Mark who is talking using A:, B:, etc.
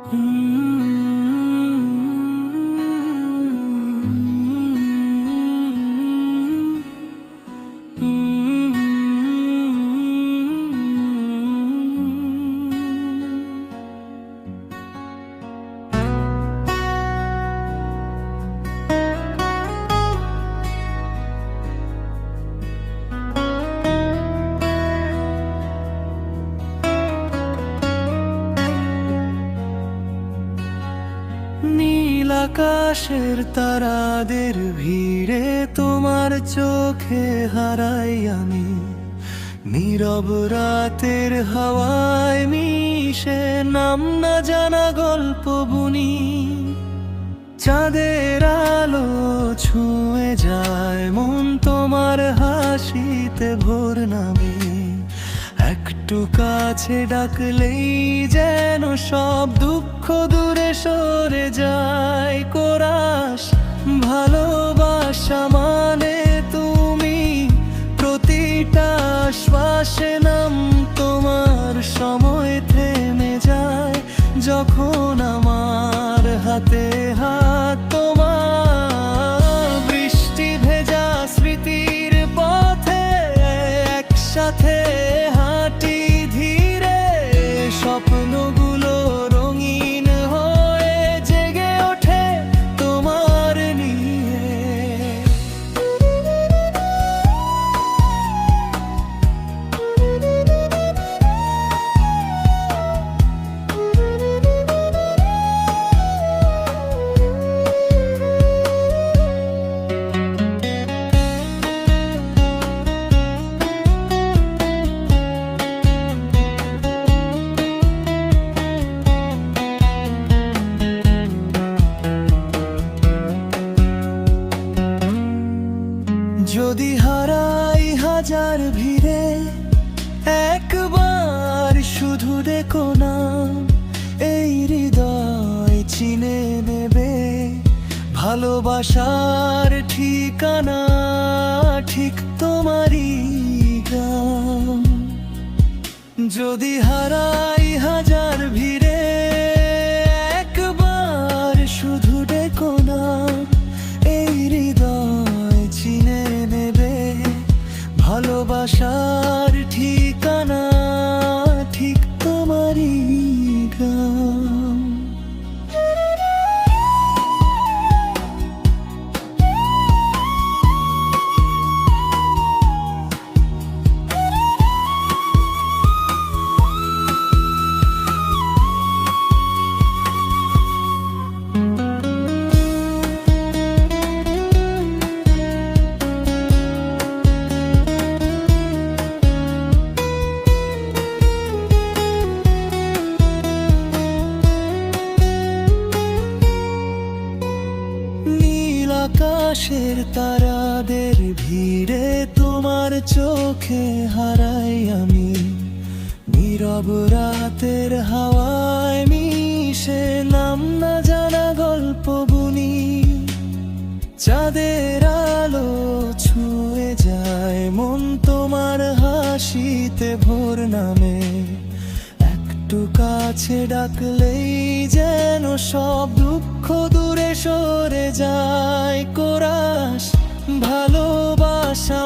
A: নীল আকাশের তারাদের ভিড়ে তোমার চোখে হারাই আমি, নীরব রাতের হাওয়ায় মিশে নাম না জানা গল্প বুনি। চাঁদের আলো ছুঁয়ে যায় মন তোমার হাসিতে ভোর নামে, একটু কাছে ডাকলেই যেন সব দুঃখ দূরে সরে যায়। কোরাস ভালোবাসা মানে তুমি, প্রতিটা শ্বাসে নাম তোমার, সময় থেমে যায় যখন আমার হাতে হাত তোমার। বৃষ্টি ভেজা স্মৃতির পথে একসাথে হাঁটি ধীরে, স্বপ্নগুলো রঙিন হয়ে জেগে ওঠে তোমার নিয়ে। যদি হারাই হাজার ভিড়ে একবার শুধু দেখো না, এই হৃদয় চিনে নেবে ভালোবাসার ঠিকানা ঠিক তোমারই গান। যদি হারাই হাজার ভিড়ে একবার শুধু দেখো না, এই হৃদয় চিনে নেবে ভালোবাসার ঠিকানা ঠিক তোমারই গান। আকাশের তারাদের ভিড়ে তোমার চোখে হারাই আমি, নীরব রাতের হাওয়ায় মিশে নাম না জানা গল্প বুনি। চাঁদের আলো ছুঁয়ে যায় মন তোমার হাসিতে ভোর নামে, একটু কাছে ডাকলেই যেন সব দুঃখ দূরে সরে যায়। কোরাস ভালোবাসা